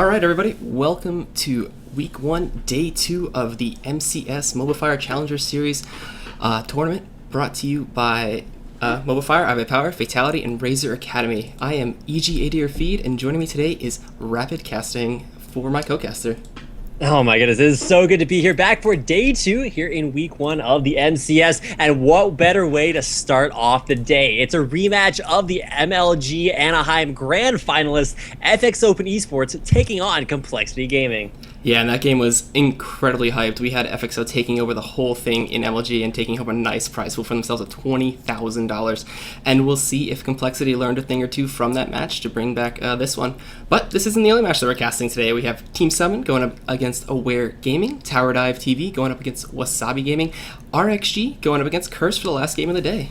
All right, everybody, welcome to Week 1, Day 2 of the MCS Mobafire Challenger Series tournament, brought to you by Mobafire, iBuyPower, Fatality, and Razor Academy. I am EG80 your feed, and joining me today is Rapid Casting for my co-caster. Oh my goodness, it is so good to be here, back for Day 2 here in Week 1 of the MCS, and what better way to start off the day. It's a rematch of the MLG Anaheim Grand Finalists, FXOPEN Esports, taking on Complexity Gaming. Yeah, and that game was incredibly hyped. We had FXO taking over the whole thing in MLG and taking home a nice prize pool for themselves of $20,000. And we'll see if Complexity learned a thing or two from that match to bring back this one. But this isn't the only match that we're casting today. We have Team Summon going up against Aware Gaming, Tower Dive TV going up against Wasabi Gaming, RXG going up against Curse for the last game of the day.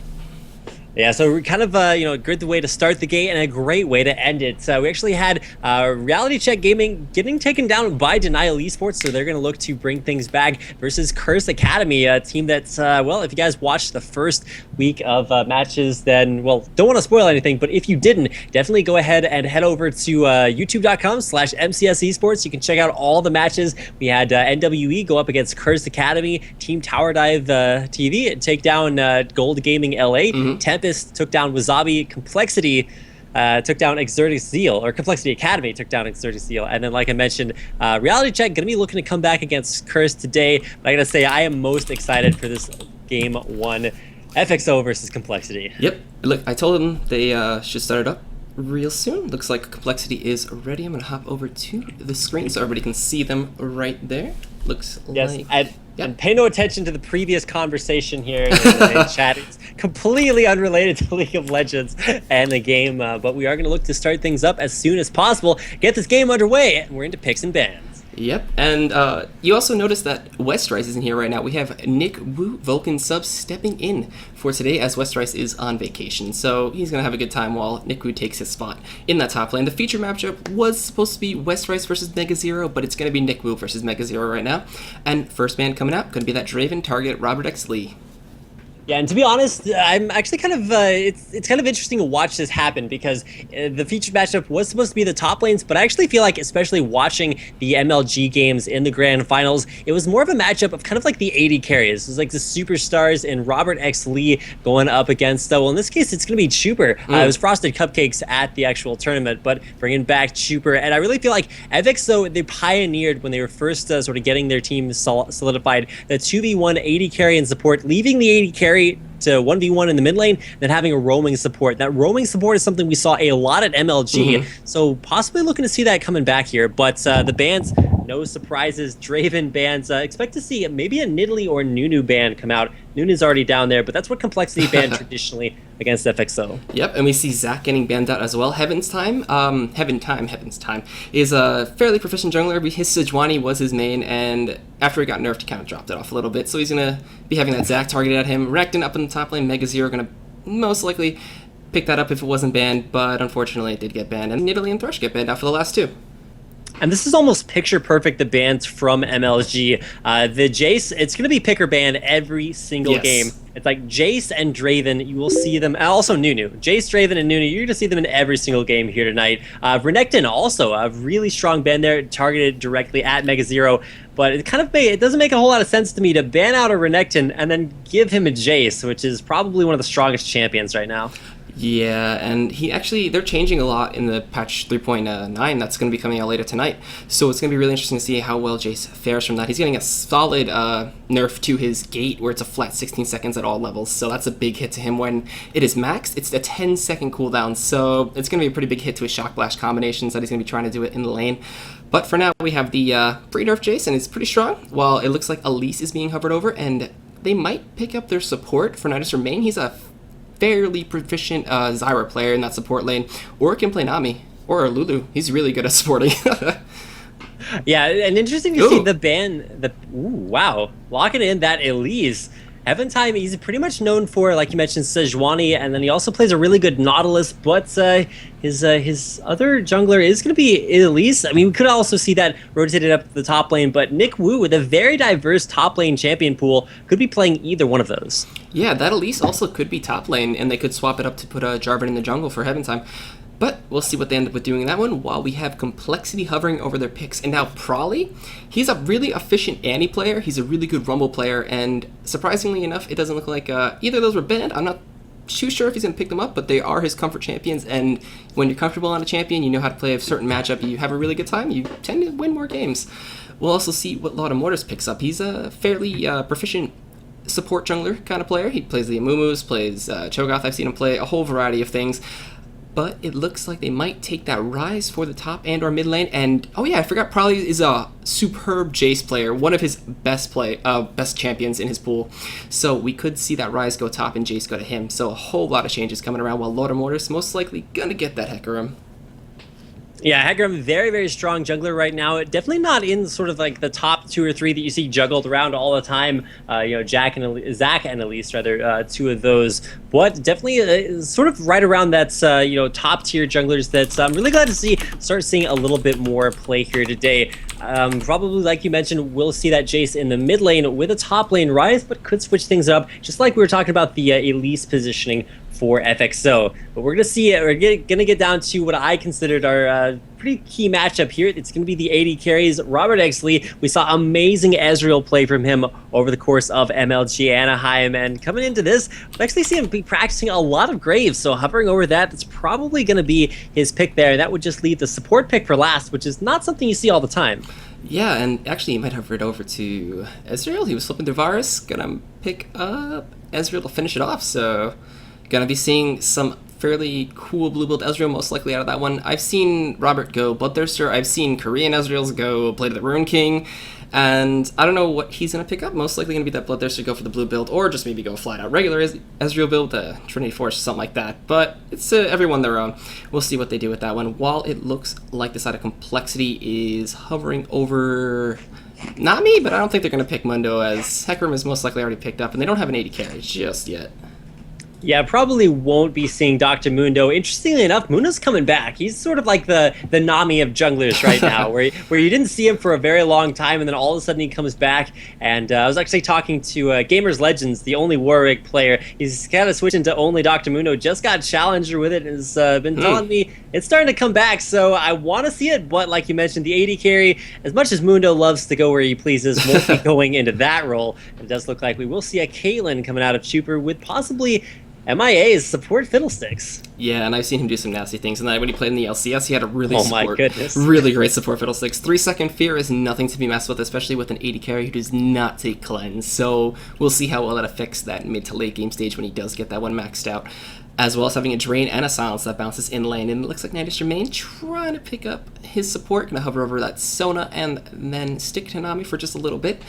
Yeah, so we're kind of, a good way to start the game and a great way to end it. We actually had Reality Check Gaming getting taken down by Denial Esports, so they're going to look to bring things back versus Curse Academy, a team that's, if you guys watched the first week of matches, then, don't want to spoil anything, but if you didn't, definitely go ahead and head over to youtube.com/MCS Esports. You can check out all the matches. We had NWE go up against Curse Academy, Team Tower Dive TV, and take down Gold Gaming LA. Tempest took down Wasabi, Complexity took down Exertic Zeal, or Complexity Academy took down Exertic Zeal, and then, like I mentioned, Reality Check going to be looking to come back against Curse today. But I gotta say, I am most excited for this Game 1, FXO versus Complexity. Yep, look, I told them they should start it up real soon. Looks like Complexity is ready. I'm going to hop over to the screen so everybody can see them right there. Looks like... And pay no attention to the previous conversation here in the chat. It's completely unrelated to League of Legends and the game, but we are going to look to start things up as soon as possible, get this game underway, and we're into picks and bans. Yep, and you also notice that Ryze isn't here right now. We have Nick Wu, Vulcan Sub, stepping in for today as Ryze is on vacation. So he's going to have a good time while Nick Wu takes his spot in that top lane. The feature matchup was supposed to be Ryze versus Mega Zero, but it's going to be Nick Wu versus Mega Zero right now. And first man coming out, going to be that Draven target, Robert X. Lee. Yeah, and to be honest, I'm actually kind of, it's kind of interesting to watch this happen, because the featured matchup was supposed to be the top lanes, but I actually feel like, especially watching the MLG games in the grand finals, it was more of a matchup of kind of like the AD carries. It was like the superstars and Robert X. Lee going up against, in this case, it's going to be Chuper. It was Frosted Cupcakes at the actual tournament, but bringing back Chuper. And I really feel like FXO, they pioneered when they were first sort of getting their team solidified, the 2v1 AD carry and support, leaving the AD carry to 1v1 in the mid lane, then having a roaming support. That roaming support is something we saw a lot at MLG, so possibly looking to see that coming back here. But the bans, no surprises. Draven bans, expect to see maybe a Nidalee or Nunu ban come out. Nunu's already down there, but that's what Complexity banned traditionally against FXO. Yep, and we see Zach getting banned out as well. Heaven's Time is a fairly proficient jungler. His Sejuani was his main, and after he got nerfed, he kind of dropped it off a little bit. So he's going to be having that Zach targeted at him. Renekton up in the top lane, Mega Zero going to most likely pick that up if it wasn't banned, but unfortunately it did get banned. And Nidalee and Thresh get banned out for the last two. And this is almost picture perfect, the bans from MLG. The Jayce, it's going to be pick or ban every single game. It's like Jayce and Draven, you will see them, also Nunu. Jayce, Draven, and Nunu, you're going to see them in every single game here tonight. Renekton also, a really strong ban there, targeted directly at Mega Zero. But it doesn't make a whole lot of sense to me to ban out a Renekton and then give him a Jayce, which is probably one of the strongest champions right now. Yeah, and they're changing a lot in the patch 3.9 that's going to be coming out later tonight. So it's going to be really interesting to see how well Jayce fares from that. He's getting a solid nerf to his gate, where it's a flat 16 seconds at all levels. So that's a big hit to him. When it is maxed, it's a 10-second cooldown. So it's going to be a pretty big hit to his Shock Blast combinations that he's going to be trying to do it in the lane. But for now, we have the pre-nerf Jayce, and it's pretty strong. While it looks like Elise is being hovered over, and they might pick up their support for Nidus or main. He's a fairly proficient Zyra player in that support lane, or can play Nami or Lulu. He's really good at supporting. Yeah, and interesting to see the ban. Wow, locking in that Elise. Heaven Time, he's pretty much known for, like you mentioned, Sejuani, and then he also plays a really good Nautilus, but his other jungler is going to be Elise. I mean, we could also see that rotated up the top lane, but Nick Wu, with a very diverse top lane champion pool, could be playing either one of those. Yeah, that Elise also could be top lane, and they could swap it up to put a Jarvan in the jungle for Heaven Time. But we'll see what they end up with doing in that one, while we have Complexity hovering over their picks. And now Prawley, he's a really efficient Annie player, he's a really good Rumble player, and surprisingly enough, it doesn't look like either of those were banned. I'm not too sure if he's going to pick them up, but they are his comfort champions, and when you're comfortable on a champion, you know how to play a certain matchup, you have a really good time, you tend to win more games. We'll also see what Lauda Mortis picks up. He's a fairly proficient support jungler kind of player. He plays the Amumu's, plays Cho'Gath. I've seen him play a whole variety of things. But it looks like they might take that Ryze for the top and or mid lane. And oh yeah, I forgot, probably is a superb Jayce player, one of his best champions in his pool. So we could see that Ryze go top and Jayce go to him. So a whole lot of changes coming around, while Lord of Mortis most likely gonna get that Hecarim. Yeah, Hecarim, very, very strong jungler right now. Definitely not in sort of like the top 2 or 3 that you see juggled around all the time. Zach and Elise, rather, 2 of those. But definitely sort of right around that, top tier junglers that I'm really glad to start seeing a little bit more play here today. Probably, like you mentioned, we'll see that Jayce in the mid lane with a top lane Ryze, but could switch things up, just like we were talking about the Elise positioning for FXO. But we're going to see it. We're going to get down to what I considered our pretty key matchup here. It's going to be the AD carries. Robert Exley, we saw amazing Ezreal play from him over the course of MLG Anaheim, and coming into this, we actually see him be practicing a lot of Graves, so hovering over that's probably going to be his pick there. That would just leave the support pick for last, which is not something you see all the time. Yeah, and actually you might hover it over to Ezreal. He was flipping through Varus, gonna pick up Ezreal to finish it off, so gonna be seeing some fairly cool blue build Ezreal most likely out of that one. I've seen Robert go Bloodthirster, I've seen Korean Ezreals go Blade of the Rune King, and I don't know what he's going to pick up. Most likely going to be that Bloodthirster, go for the blue build, or just maybe go flat out regular Ezreal build, Trinity Force, something like that. But it's everyone their own. We'll see what they do with that one. While it looks like the side of Complexity is hovering over Nami, but I don't think they're going to pick Mundo, as Hecarim is most likely already picked up, and they don't have an 80 carry just yet. Yeah, probably won't be seeing Dr. Mundo. Interestingly enough, Mundo's coming back. He's sort of like the Nami of junglers right now, where you didn't see him for a very long time, and then all of a sudden he comes back. And I was actually talking to Gamers Legends, the only Warwick player. He's kind of switching to only Dr. Mundo. Just got Challenger with it, and has been telling me it's starting to come back. So I want to see it, but like you mentioned, the AD carry, as much as Mundo loves to go where he pleases, won't be going into that role. It does look like we will see a Caitlyn coming out of Chuper with possibly MIA's support Fiddlesticks. Yeah, and I've seen him do some nasty things. And then when he played in the LCS, he had a really really great support Fiddlesticks. 3-second fear is nothing to be messed with, especially with an 80 carry who does not take cleanse. So we'll see how well that affects that mid to late game stage when he does get that one maxed out. As well as having a drain and a silence that bounces in lane. And it looks like Nidalee trying to pick up his support. Gonna hover over that Sona and then stick to Nami for just a little bit.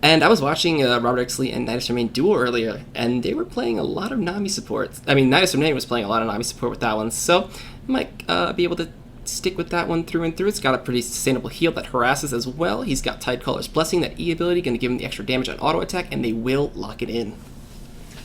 And I was watching Robert Exley and Nidalee duel earlier, and they were playing a lot of Nami support. I mean, Nidalee was playing a lot of Nami support with that one, so might be able to stick with that one through and through. It's got a pretty sustainable heal that harasses as well. He's got Tidecaller's Blessing, that E ability, going to give him the extra damage on auto attack, and they will lock it in.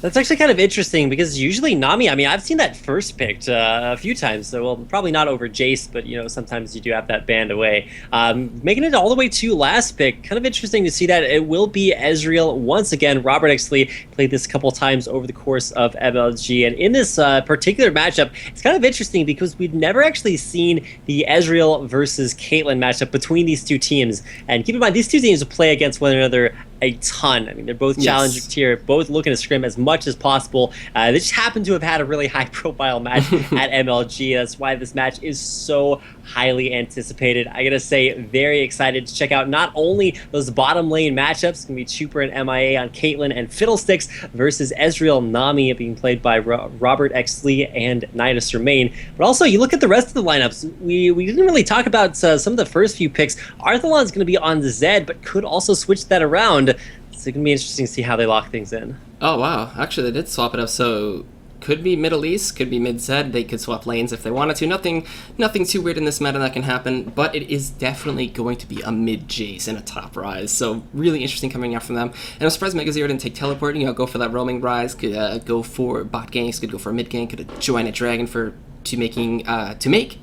That's actually kind of interesting, because usually Nami, I mean, I've seen that first picked a few times, so, well, probably not over Jayce, but, sometimes you do have that banned away. Making it all the way to last pick, kind of interesting to see that it will be Ezreal once again. Robert Exley played this a couple times over the course of MLG, and in this particular matchup, it's kind of interesting because we've never actually seen the Ezreal versus Caitlyn matchup between these two teams. And keep in mind, these two teams will play against one another a ton. I mean, they're both challenger tier, both looking to scrim as much as possible. They just happen to have had a really high-profile match at MLG. That's why this match is so highly anticipated. I gotta say, very excited to check out not only those bottom lane matchups. It's gonna be Chuper and MIA on Caitlyn and Fiddlesticks versus Ezreal Nami, being played by Robert Exley and Nidus Remain. But also, you look at the rest of the lineups. We didn't really talk about some of the first few picks. Arthalon's gonna be on Zed, but could also switch that around. So it's going to be interesting to see how they lock things in. Oh, wow. Actually, they did swap it up. So could be mid Elise, could be mid Zed. They could swap lanes if they wanted to. Nothing too weird in this meta that can happen, but it is definitely going to be a mid Jayce and a top Ryze. So really interesting coming out from them. And I'm surprised Mega Zero didn't take teleport. Go for that roaming Ryze, could go for bot ganks, could go for a mid gank, could join a dragon to make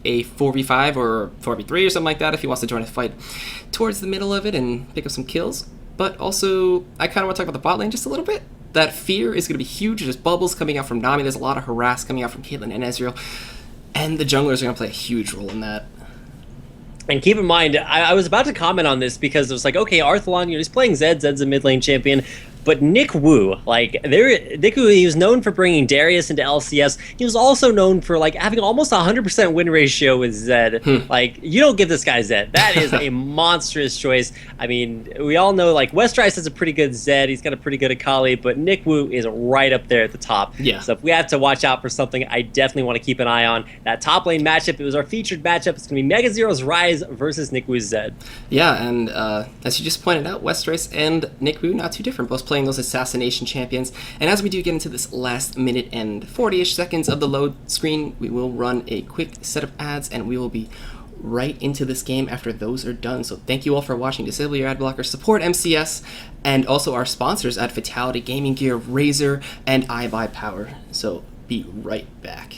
a 4v5 or 4v3 or something like that if he wants to join a fight towards the middle of it and pick up some kills. But also, I kind of want to talk about the bot lane just a little bit. That fear is going to be huge. There's bubbles coming out from Nami. There's a lot of harass coming out from Caitlyn and Ezreal. And the junglers are going to play a huge role in that. And keep in mind, I was about to comment on this because it was like, okay, Arthalon, he's playing Zed. Zed's a mid lane champion. But Nick Wu, Nick Wu, he was known for bringing Darius into LCS. He was also known for having almost 100% win ratio with Zed. You don't give this guy Zed. That is a monstrous choice. I mean, we all know Westrise has a pretty good Zed. He's got a pretty good Akali, but Nick Wu is right up there at the top. Yeah. So if we have to watch out for something, I definitely want to keep an eye on that top lane matchup. It was our featured matchup. It's going to be Mega Zero's Ryze versus Nick Wu's Zed. Yeah, and as you just pointed out, Westrise and Nick Wu, not too different, both playing those assassination champions. And as we do get into this last minute and 40-ish seconds of the load screen, we will run a quick set of ads and we will be right into this game after those are done. So thank you all for watching. Disable your ad blocker, support MCS, and also our sponsors at Fatality Gaming Gear, Razor, and iBuyPower. So be right back.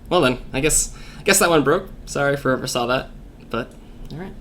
Well then, I guess that one broke. Sorry for whoever saw that, but all right.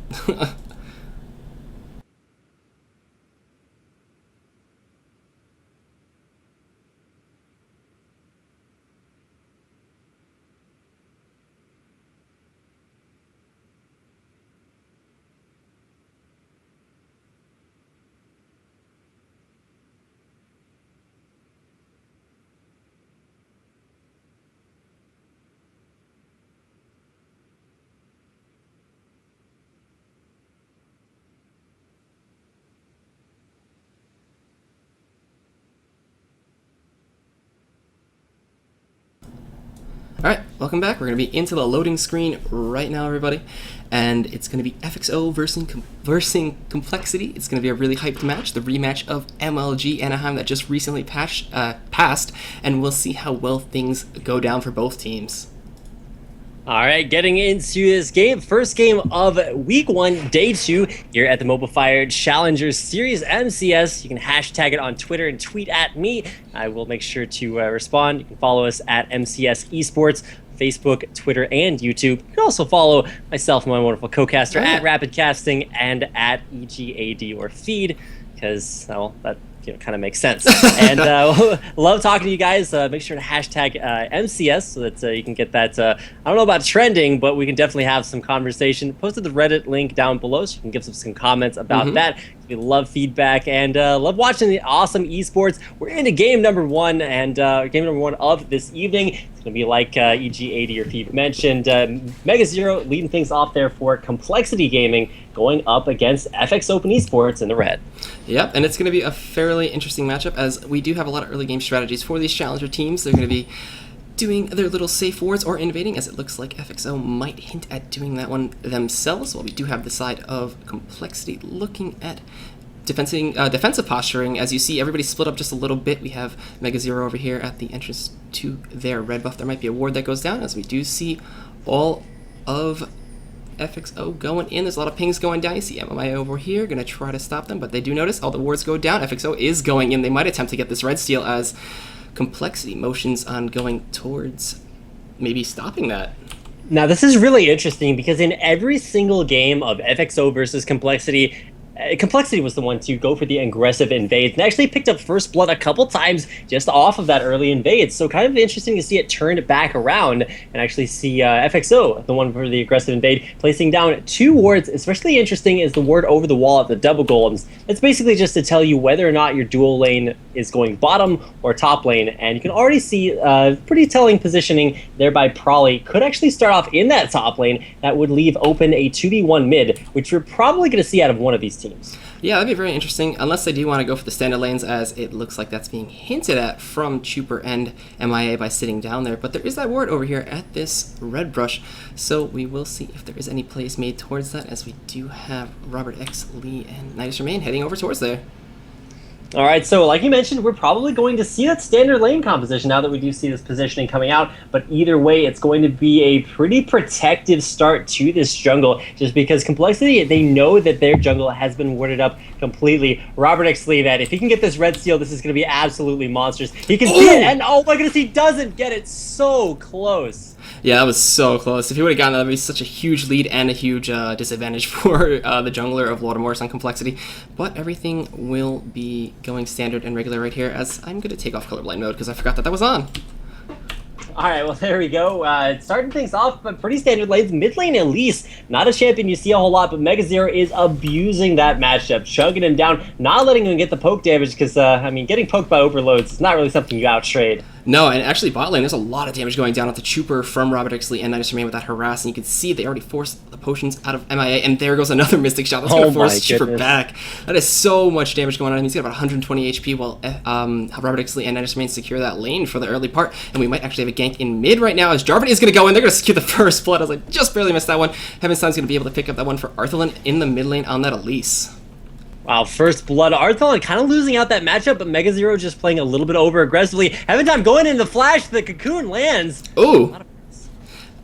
Alright, welcome back. We're going to be into the loading screen right now, everybody. And it's going to be FXO versus Complexity. It's going to be a really hyped match, the rematch of MLG Anaheim that just recently passed. And we'll see how well things go down for both teams. All right, getting into this game. First game of week 1, day 2, here at the Mobafire Challengers Series MCS. You can hashtag it on Twitter and tweet at me. I will make sure to respond. You can follow us at MCS Esports, Facebook, Twitter, and YouTube. You can also follow myself and my wonderful co-caster at RapidCasting and at EGAD or Feed, because, well, that kind of makes sense. And love talking to you guys. Make sure to hashtag MCS so that you can get that. I don't know about trending, but we can definitely have some conversation. Posted the Reddit link down below so you can give some comments about that. We love feedback and love watching the awesome esports. We're into game number 1 and game number 1 of this evening. It's going to be like EG80 or Pete mentioned. Mega Zero leading things off there for Complexity Gaming, going up against FXOPEN Esports in the red. Yep, and it's going to be a fairly interesting matchup as we do have a lot of early game strategies for these challenger teams. They're going to be doing their little safe wards or innovating, as it looks like FXO might hint at doing that one themselves, while we do have the side of Complexity looking at defensive posturing. As you see, everybody split up just a little bit. We have Mega Zero over here at the entrance to their red buff. There might be a ward that goes down, as we do see all of FXO going in. There's a lot of pings going down. You see MMI over here, going to try to stop them, but they do notice all the wards go down. FXO is going in. They might attempt to get this red steal as Complexity motions on going towards maybe stopping that. Now, this is really interesting because in every single game of FXO versus Complexity, Complexity was the one to go for the aggressive invades and actually picked up first blood a couple times just off of that early invade. So kind of interesting to see it turned back around and actually see FXO, the one for the aggressive invade, placing down 2 wards. Especially interesting is the ward over the wall at the double golems. It's basically just to tell you whether or not your dual lane is going bottom or top lane. And you can already see pretty telling positioning there by Prolly. Could actually start off in that top lane. That would leave open a 2v1 mid, which you're probably going to see out of one of these teams. Yeah, that'd be very interesting, unless they do want to go for the standard lanes, as it looks like that's being hinted at from Chuper and MIA by sitting down there. But there is that ward over here at this red brush, so we will see if there is any plays made towards that, as we do have Robert X, Lee, and Nidus Remain heading over towards there. All right, so like you mentioned, we're probably going to see that standard lane composition now that we do see this positioning coming out. But either way, it's going to be a pretty protective start to this jungle, just because Complexity, they know that their jungle has been warded up completely. Robert X. Lee, that if he can get this red steal, this is going to be absolutely monstrous. He can see it, and oh my goodness, he doesn't get it. So close. Yeah, that was so close. If he would have gotten that, that would be such a huge lead and a huge disadvantage for the jungler of Lord on Complexity. But everything will be going standard and regular right here, as I'm going to take off colorblind mode because I forgot that that was on. All right, well, there we go. Starting things off, but pretty standard lanes. Mid lane Elise, not a champion you see a whole lot, but Mega Zero is abusing that matchup, chugging him down, not letting him get the poke damage, because, I mean, getting poked by overloads is not really something you outtrade. No, and actually bot lane, there's a lot of damage going down at the Chuper from Robert X. Lee and Nidus Remain with that harass, and you can see they already forced the potions out of MIA, and there goes another Mystic Shot. That's going to force Chuper back. That is so much damage going on. He's got about 120 HP while Robert X. Lee and Nidus Remain secure that lane for the early part, and we might actually have a gank in mid right now, as Jarvan is going to go in. They're going to secure the first blood. I was like, just barely missed that one. Heaven's Time's going to be able to pick up that one for Arthelin in the mid lane on that Elise. Wow, first blood. Arthelin kind of losing out that matchup, but Mega Zero just playing a little bit over aggressively. Heaven Time going in the flash, the cocoon lands. Ooh.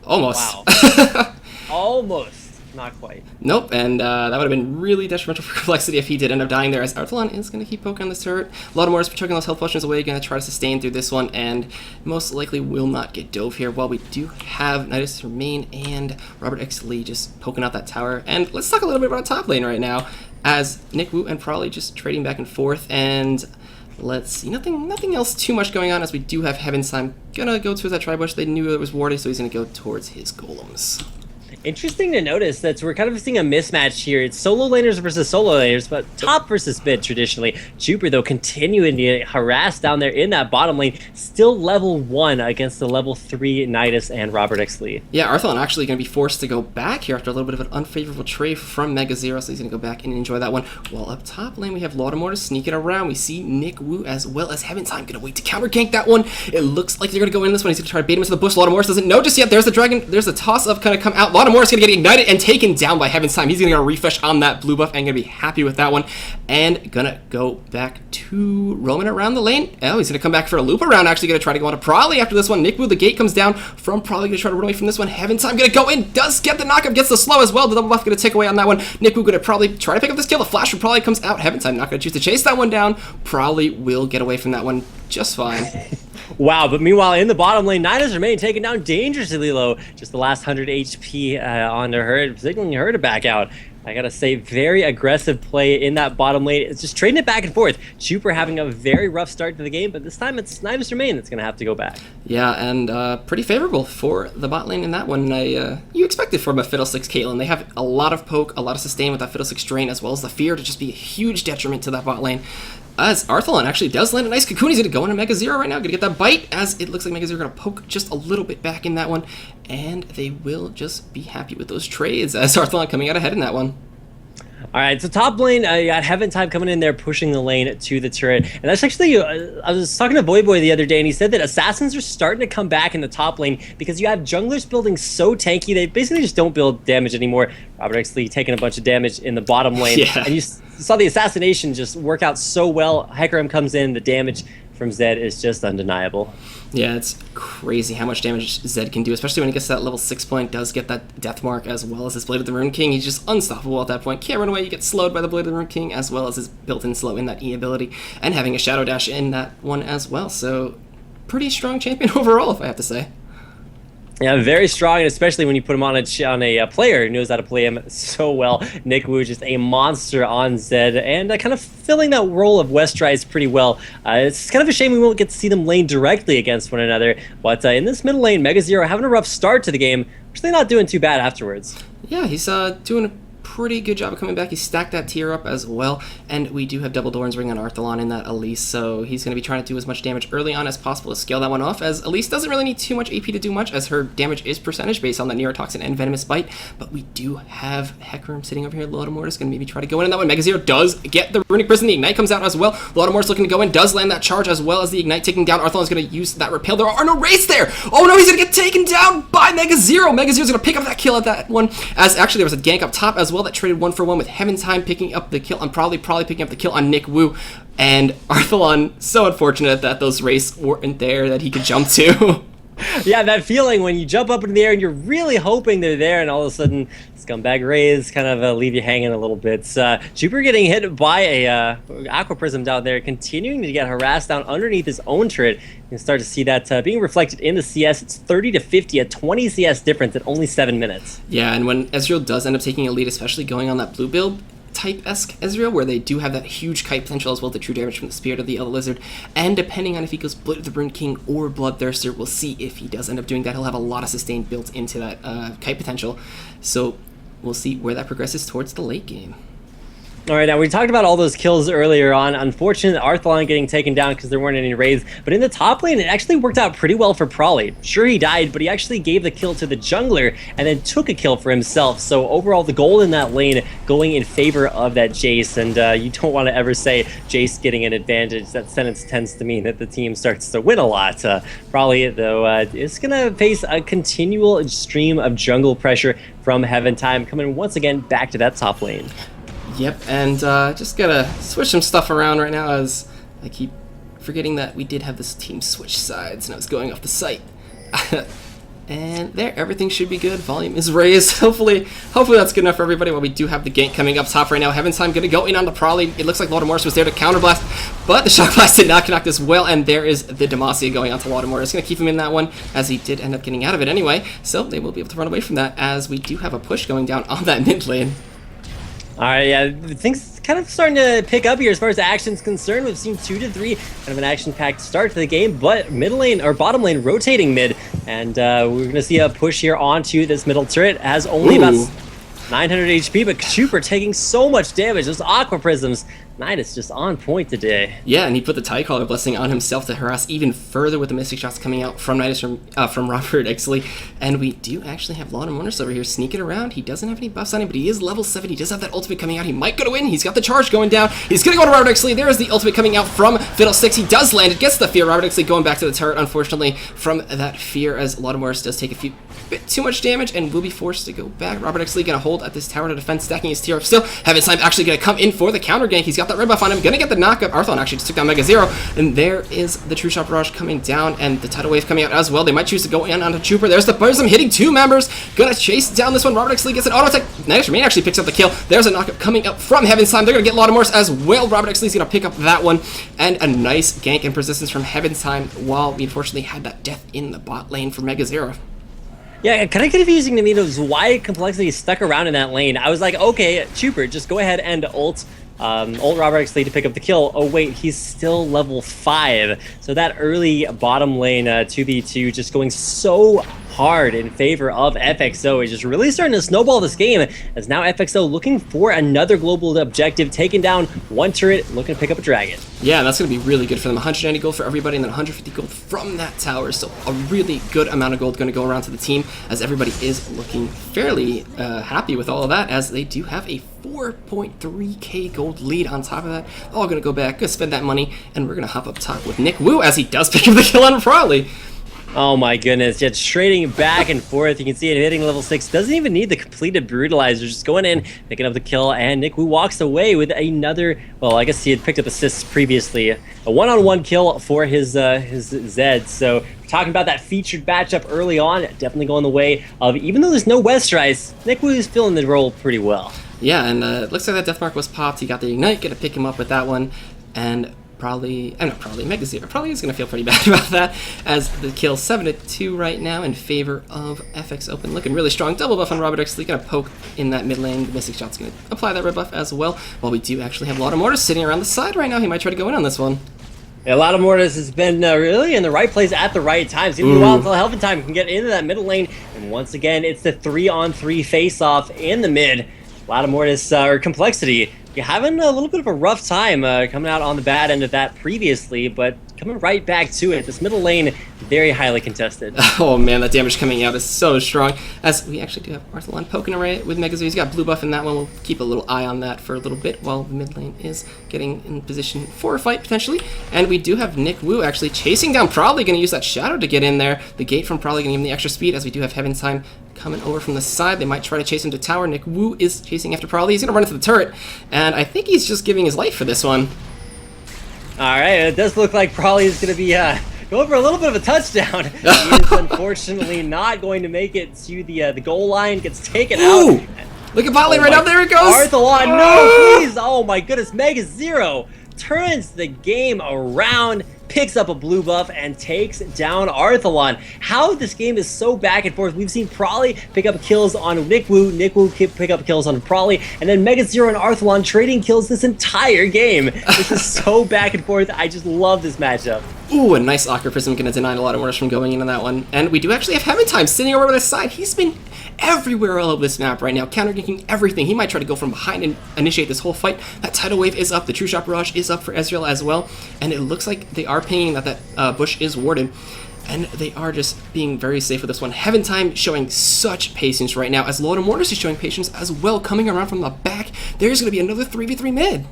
Almost. Wow. Almost. Not quite. Nope, and that would have been really detrimental for Complexity if he did end up dying there, as Arthelon is going to keep poking on this turret. A lot more is chugging those health potions away, going to try to sustain through this one, and most likely will not get dove here, while we do have Nidus Remain and Robert X. Lee just poking out that tower. And let's talk a little bit about top lane right now, as Nick Wu and Probably just trading back and forth, and let's see, nothing else too much going on, as we do have Heaven's Time gonna go towards that tri-bush. They knew it was warded, so he's gonna go towards his golems. Interesting to notice that we're kind of seeing a mismatch here. It's solo laners versus solo laners, but top versus mid traditionally. Chuper, though, continuing to get harassed down there in that bottom lane. Still level 1 against the level 3 Nidus and Robert X. Lee. Yeah, Arthelon actually going to be forced to go back here after a little bit of an unfavorable trade from Mega Zero, so he's going to go back and enjoy that one. While up top lane, we have Laudamore to sneak it around. We see Nick Wu as well as Heaven's Time going to wait to counter gank that one. It looks like they're going to go in this one. He's going to try to bait him into the bush. Laudamore doesn't know just yet. There's the dragon. There's a toss-up kind of come out. Laudamore is going to get ignited and taken down by Heaven's Time. He's going to get a refresh on that blue buff and going to be happy with that one. And going to go back to roaming around the lane. Oh, he's going to come back for a loop around. Actually going to try to go on to Probably after this one. Nick Wu, the gate comes down from Probably, going to try to run away from this one. Heaven's Time going to go in. Does get the knockup. Gets the slow as well. The double buff going to take away on that one. Nick Wu going to probably try to pick up this kill. The flash from Probably comes out. Heaven's Time not going to choose to chase that one down. Probably will get away from that one just fine. Wow, but meanwhile, in the bottom lane, Nidus Remain taken down dangerously low. Just the last 100 HP onto her, signaling her to back out. I gotta say, very aggressive play in that bottom lane. It's just trading it back and forth. Chuper having a very rough start to the game, but this time it's Nidus Remain that's gonna have to go back. Yeah, and pretty favorable for the bot lane in that one. You expect it from a Fiddlesticks Caitlyn. They have a lot of poke, a lot of sustain with that Fiddlesticks drain, as well as the fear to just be a huge detriment to that bot lane. As Arthelon actually does land a nice cocoon. He's going to go into Mega Zero right now. Going to get that bite, as it looks like Mega Zero going to poke just a little bit back in that one. And they will just be happy with those trades, as Arthelon coming out ahead in that one. All right, so top lane, you got Heaven Time coming in there, pushing the lane to the turret. And that's actually, I was talking to Boy the other day, and he said that assassins are starting to come back in the top lane because you have junglers building so tanky, they basically just don't build damage anymore. Robert X. Lee taking a bunch of damage in the bottom lane. Yeah. And you saw the assassination just work out so well. Hecarim comes in, the damage from Zed is just undeniable. Yeah, it's crazy how much damage Zed can do, especially when he gets to that level 6 point, does get that death mark as well as his Blade of the Rune King. He's just unstoppable at that point. Can't run away, you get slowed by the Blade of the Rune King, as well as his built-in slow in that E ability, and having a Shadow Dash in that one as well. So, pretty strong champion overall, if I have to say. Yeah, very strong, and especially when you put him on a player who knows how to play him so well. Nick Wu just a monster on Zed, and kind of filling that role of West Ryze pretty well. It's kind of a shame we won't get to see them lane directly against one another, but in this middle lane, Mega Zero having a rough start to the game, actually not doing too bad afterwards. Yeah, he's doing a pretty good job of coming back. He stacked that tier up as well, and we do have double Doran's Ring on Arthalon in that Elise, so he's going to be trying to do as much damage early on as possible to scale that one off, as Elise doesn't really need too much AP to do much, as her damage is percentage based on that Neurotoxin and Venomous Bite, but we do have Hecarim sitting over here. Lodomortis going to maybe try to go in that one. Mega Zero does get the Runic Prison. The Ignite comes out as well. Lodomortis looking to go in, does land that charge as well as the Ignite taking down. Arthalon's going to use that Repel. There are no Wraiths there! Oh no, he's going to get taken down by Mega Zero! Mega Zero's going to pick up that kill at that one, as actually there was a gank up top as well that traded 1-for-1 with Heaventime picking up the kill, and probably picking up the kill on Nick Wu. And Arthalon, so unfortunate that those Wraiths weren't there that he could jump to. Yeah, that feeling when you jump up in the air and you're really hoping they're there, and all of a sudden, Scumbag Rays kind of leave you hanging a little bit. Jupiter getting hit by a Aqua Prism down there, continuing to get harassed down underneath his own turret. You can start to see that being reflected in the CS. It's 30 to 50, a 20 CS difference in only 7 minutes. Yeah, and when Ezreal does end up taking a lead, especially going on that blue build, type-esque Ezreal, where they do have that huge kite potential as well, the true damage from the Spirit of the Elder Lizard, and depending on if he goes Blade of the Rune King or Bloodthirster, we'll see if he does end up doing that. He'll have a lot of sustain built into that kite potential, so we'll see where that progresses towards the late game. All right, now we talked about all those kills earlier on. Unfortunate Arthalon getting taken down because there weren't any raids, but in the top lane, it actually worked out pretty well for Prawley. Sure, he died, but he actually gave the kill to the jungler and then took a kill for himself. So overall, the gold in that lane going in favor of that Jayce, and you don't want to ever say Jayce getting an advantage. That sentence tends to mean that the team starts to win a lot. Prawley, though, is going to face a continual stream of jungle pressure from Heaventime, coming once again back to that top lane. Yep, and just gotta switch some stuff around right now, as I keep forgetting that we did have this team switch sides and I was going off the site. And there, everything should be good. Volume is raised. Hopefully that's good enough for everybody. Well, we do have the gank coming up top right now. Heaventime gonna go in on the Prawley. It looks like Lodomortis was there to counterblast, but the Shock Blast did not connect as well, and there is the Demacia going on to Lodomortis. Gonna keep him in that one, as he did end up getting out of it anyway, so they will be able to run away from that, as we do have a push going down on that mid lane. All right, yeah, things kind of starting to pick up here as far as action's concerned. We've seen 2 to 3, kind of an action-packed start to the game, but middle lane or bottom lane rotating mid, and we're gonna see a push here onto this middle turret. It has only about 900 HP, but Super taking so much damage. Those Aqua Prisms, Nidus just on point today. Yeah, and he put the Tie-Collar Blessing on himself to harass even further with the Mystic Shots coming out from Nidus from Robert Exley. And we do actually have Lodomortis over here sneaking around. He doesn't have any buffs on him, but he is level 7. He does have that ultimate coming out. He might go to win. He's got the charge going down. He's going to go to Robert Exley. There is the ultimate coming out from Fiddlesticks. He does land. It gets the fear. Robert Exley going back to the turret, unfortunately, from that fear, as Lodomortis does take a bit too much damage and will be forced to go back. Robert Exley going to hold at this tower to defend, stacking his tier up still. Heaventime actually going to come in for the counter gank. He's got that red buff on him. Going to get the knockup. Arthalon actually just took down Mega Zero, and there is the True Shot Barrage coming down, and the Tidal Wave coming out as well. They might choose to go in onto Trooper. There's the Prism hitting 2 members. Gonna chase down this one. Robert Exley gets an auto attack. Nidus Remain actually picks up the kill. There's a knockup coming up from Heaventime. They're gonna get Lodomortis as well. Robert Exley's gonna pick up that one, and a nice gank and persistence from Heaventime, while we unfortunately had that death in the bot lane for Mega Zero. Yeah, kind of confusing to me was why Complexity stuck around in that lane. I was like, okay, Trooper, just go ahead and ult Robert Exley to pick up the kill. Oh wait, he's still level 5. So that early bottom lane 2v2 just going so hard in favor of FXO is just really starting to snowball this game, as now FXO looking for another global objective, taking down one turret, looking to pick up a dragon. Yeah, that's going to be really good for them. 190 gold for everybody, and then 150 gold from that tower. So a really good amount of gold going to go around to the team, as everybody is looking fairly happy with all of that, as they do have a 4.3k gold lead on top of that. All going to go back, going to spend that money, and we're going to hop up top with Nick Wu, as he does pick up the kill on Prawley. Oh my goodness, just trading back and forth. You can see it hitting level 6. Doesn't even need the completed Brutalizer. Just going in, picking up the kill, and Nick Wu walks away with another, well, I guess he had picked up assists previously. A one-on-one kill for his Zed. So we're talking about that featured matchup early on. Definitely going the way of, even though there's no West Ryze, Nick Wu is filling the role pretty well. Yeah, and it looks like that death mark was popped. He got the Ignite, gonna pick him up with that one, and Mega Zero probably is going to feel pretty bad about that, as the kill 7-2 right now in favor of FXOPEN. Looking really strong. Double buff on Robert Exley. Going to poke in that mid lane. The Mystic Shot's going to apply that red buff as well, while we do actually have Lodomortis sitting around the side right now. He might try to go in on this one. Yeah, Lodomortis has been really in the right place at the right time. It's going to be a while until Heaventime can get into that middle lane. And once again, it's the 3-on-3 face-off in the mid. A lot of Mortis or Complexity. You're having a little bit of a rough time coming out on the bad end of that previously, but coming right back to it. This middle lane, very highly contested. Oh man, that damage coming out is so strong. As we actually do have Arthelon poking away with Megazoo. He's got blue buff in that one. We'll keep a little eye on that for a little bit while the mid lane is getting in position for a fight potentially. And we do have Nick Wu actually chasing down, probably going to use that shadow to get in there. The gate from probably going to give him the extra speed, as we do have Heaven's Time coming over from the side. They might try to chase him to tower. Nick Wu is chasing after Probably. He's going to run into the turret, and I think he's just giving his life for this one. Alright, it does look like Probably is going to be going for a little bit of a touchdown. He is unfortunately not going to make it to the goal line. Gets taken out. Look at bot lane right now. There it goes. Arthelon, no, please. Oh my goodness. Mega Zero turns the game around, picks up a blue buff, and takes down Arthelon. How this game is so back and forth. We've seen Probably pick up kills on Nick Wu pick up kills on Probably, and then Mega Zero and Arthelon trading kills this entire game. This is so back and forth. I just love this matchup. Ooh, a nice Ocker Prism, gonna deny a lot of orders from going in on that one. And we do actually have Heaven Time sitting over by the side. He's been everywhere all over this map right now, counter-ganking everything. He might try to go from behind and initiate this whole fight. That Tidal Wave is up, the True Shot Barrage is up for Ezreal as well, and it looks like they are pinging that bush is warded. And they are just being very safe with this one. Heaven Time showing such patience right now, as Lord of Mortis is showing patience as well, coming around from the back. There's going to be another 3v3 mid.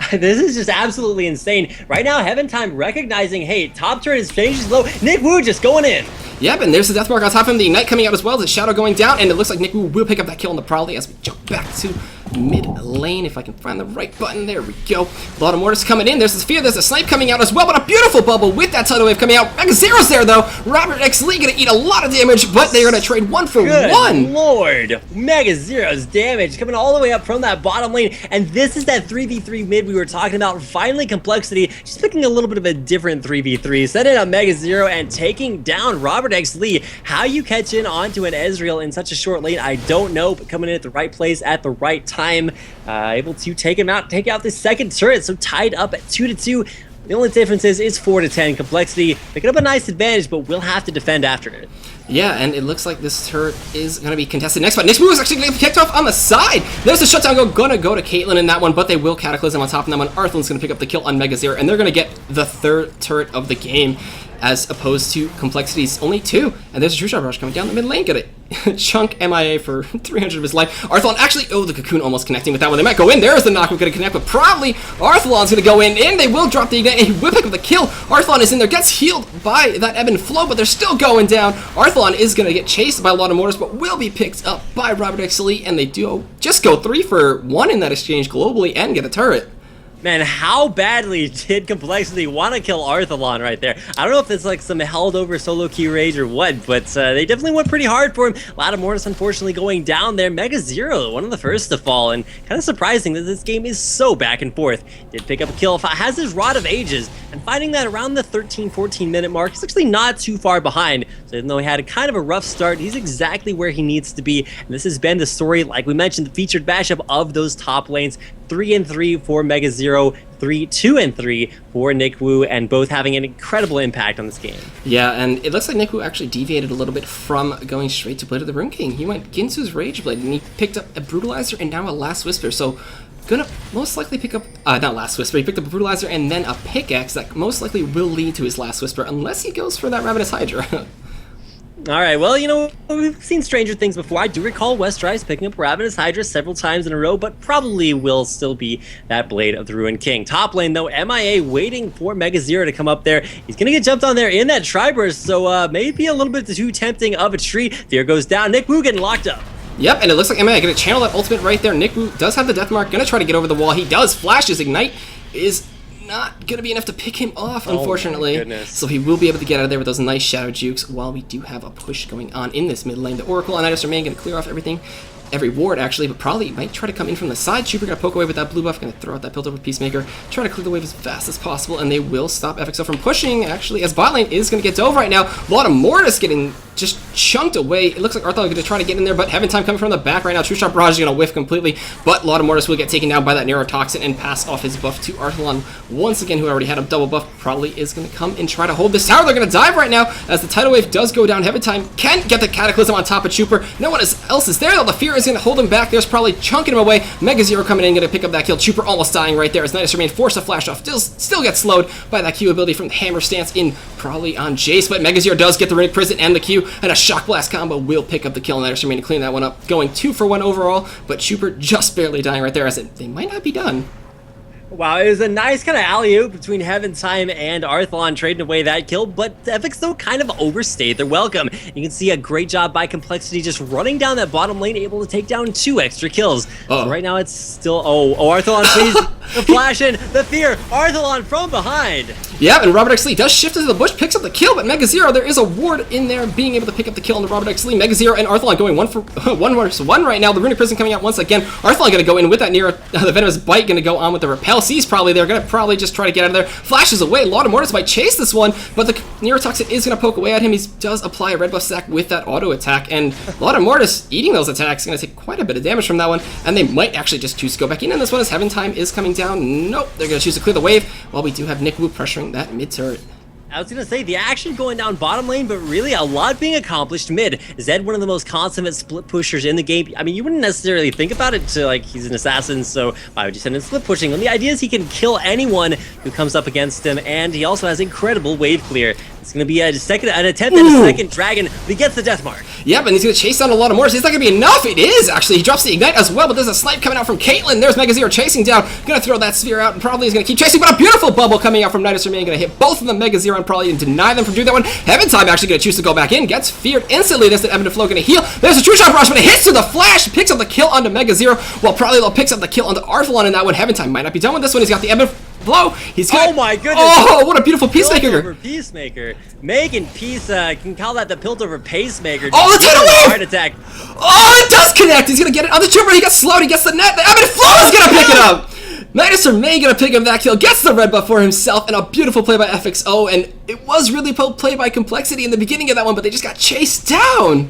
This is just absolutely insane. Right now, Heaven Time recognizing, hey, top turret is finished low. Nick Wu just going in. Yep, and there's the Death Mark on top of him, the Ignite coming out as well, the Shadow going down, and it looks like Nick Wu will pick up that kill on the Probably as we jump back to mid lane. If I can find the right button, there we go. A lot of Mortis coming in. There's the Sphere, there's a Snipe coming out as well, but a beautiful bubble with that Tidal Wave coming out. Mega Zero's there though. Robert X Lee gonna eat a lot of damage, but they're gonna trade 1 for 1. Good Lord, Mega Zero's damage coming all the way up from that bottom lane, and this is that 3v3 mid we were talking about. Finally, Complexity just picking a little bit of a different 3v3, setting up Mega Zero and taking down Robert X Lee. How you catch in onto an Ezreal in such a short lane, I don't know, but coming in at the right place at the right time, able to take him out, take out the second turret. So tied up at 2-2. The only difference is it's 4-10. Complexity picking up a nice advantage, but we'll have to defend after it. Yeah, and it looks like this turret is going to be contested next, but Nick's move is actually going to be kicked off on the side. There's the shutdown gonna go to Caitlyn in that one, but they will Cataclysm on top of that one. Arthlin's going to pick up the kill on Mega Zero, and they're going to get the 3rd turret of the game, as opposed to Complexity's only 2. And there's a True Shot Rush coming down the mid lane. Get it. Chunk MIA for 300 of his life. Arthelon actually, oh, the Cocoon almost connecting with that one. They might go in. There's the knock. We're going to connect, but probably Arthelon's going to go in, and they will drop the Ignite, and he will pick up the kill. Arthelon is in there, gets healed by that Ebb and Flow, but they're still going down. Arthelon is going to get chased by a lot of Mortars, but will be picked up by Robert X Lee, and they do just go 3 for 1 in that exchange globally and get a turret. Man, how badly did Complexity want to kill Arthelon right there? I don't know if it's like some held over solo key rage or what, but they definitely went pretty hard for him. A lot of Mortis unfortunately going down there. Mega Zero, one of the first to fall, and kind of surprising that this game is so back and forth. Did pick up a kill, has his Rod of Ages, and finding that around the 13-14 minute mark, he's actually not too far behind. So even though he had a kind of a rough start, he's exactly where he needs to be. And this has been the story, like we mentioned, the featured matchup of those top lanes. 3-3 for Mega Zero, 2-3 for Nick Wu, and both having an incredible impact on this game. Yeah, and it looks like Nick Wu actually deviated a little bit from going straight to Blade of the Rune King. He went Ginsu's Rage Blade, and he picked up a Brutalizer and now a Last Whisper, so gonna most likely pick up, not Last Whisper, he picked up a Brutalizer and then a Pickaxe that most likely will lead to his Last Whisper, unless he goes for that Ravenous Hydra. All right, well, you know, we've seen stranger things before. I do recall West Ryze picking up Ravenous Hydra several times in a row, but probably will still be that Blade of the Ruined King. Top lane, though, MIA waiting for Mega Zero to come up there. He's going to get jumped on there in that Tri-Burst, so maybe a little bit too tempting of a treat. Fear goes down. Nick Wu getting locked up. Yep, and it looks like MIA going to channel that ultimate right there. Nick Wu does have the Death Mark, going to try to get over the wall. He does. Flash his Ignite is not going to be enough to pick him off, unfortunately. Oh, so he will be able to get out of there with those nice Shadow Jukes while we do have a push going on in this mid lane. The Oracle and Nidus remain going to clear off everything. Every ward, actually, but probably might try to come in from the side. Trooper going to poke away with that blue buff, going to throw out that build-up with Peacemaker, try to clear the wave as fast as possible, and they will stop FXO from pushing, actually, as bot lane is going to get dove right now. A lot of Mortis getting just chunked away. It looks like Arthur going to try to get in there, but Heaven Time coming from the back right now. True Shot Barrage is going to whiff completely, but Lot of Mortis will get taken down by that Neurotoxin and pass off his buff to Arthalon once again, who already had a double buff. Probably is going to come and try to hold this tower. They're going to dive right now as the Tidal Wave does go down. Heaven Time can get the Cataclysm on top of Chuper. No one else is there, though. The Fear is going to hold him back. There's probably chunking him away. Mega Zero coming in, going to pick up that kill. Chuper almost dying right there as Nidus remain forced to flash off. Still gets slowed by that Q ability from the Hammer Stance in probably on Jayce, but Mega Zero does get the Runic Prison and the Q, and a Shock Blast combo will pick up the kill. Nidus remain to clean that one up, going 2 for 1 overall, but Chuper just barely dying right there as they might not be done. Wow, it was a nice kind of alley-oop between Heaven Time and Arthalon trading away that kill, but FXO kind of overstayed their welcome. You can see a great job by Complexity just running down that bottom lane, able to take down 2 extra kills. So right now it's still... Oh, Arthalon, please! The flash in, the fear, Arthalon from behind! Yeah, and Robert X. Lee does shift into the bush, picks up the kill, but Mega Zero, there is a ward in there being able to pick up the kill on the Robert X. Lee. Mega Zero and Arthalon going 1 versus 1 right now. The Runic Prison coming out once again. Arthalon going to go in with that the Venomous Bite, going to go on with the Repel. C's probably there, going to probably just try to get out of there. Flashes away. A lot of Mortis might chase this one, but the Neurotoxin is going to poke away at him. He does apply a red buff stack with that auto attack, and a lot of Mortis eating those attacks is going to take quite a bit of damage from that one, and they might actually just choose to go back in this one as Heaven Time is coming down. Nope, they're going to choose to clear the wave while we do have Nick Wu pressuring that mid turret. I was going to say, the action going down bottom lane, but really a lot being accomplished mid. Zed, one of the most consummate split pushers in the game. I mean, you wouldn't necessarily think about it to, like, he's an assassin, so why would you send him split pushing? And the idea is he can kill anyone who comes up against him, and he also has incredible wave clear. It's going to be an attempt at a second dragon, but he gets the death mark. Yep, and he's going to chase down a lot of Mortis. It's not going to be enough. It is, actually. He drops the Ignite as well, but there's a snipe coming out from Caitlyn. There's Mega Zero chasing down. Going to throw that sphere out, and probably is going to keep chasing, but a beautiful bubble coming out from Nidus Remain. Going to hit both of them, Mega Zero, and probably deny them from doing that one. Heaven Time actually going to choose to go back in. Gets feared instantly. There's the Evident Flow going to heal. There's a True Shot Rush, but it hits to the flash. Picks up the kill onto Mega Zero, while probably picks up the kill onto Arthalon in that one. Heaven Time might not be done with this one. He's got the Evident Flow. He's got... Oh my goodness! Oh, what a beautiful Peacemaker! Peacemaker. Making peace, can call that the Piltover Pacemaker. Oh, the Tidal Wave! Heart attack. Oh, it does connect! He's gonna get it on the Trooper, he gets slowed, he gets the net, the Evident Flow is gonna pick it up! Nidus Remain gonna pick up that kill, gets the red buff for himself, and a beautiful play by FXO, and it was really played by Complexity in the beginning of that one, but they just got chased down!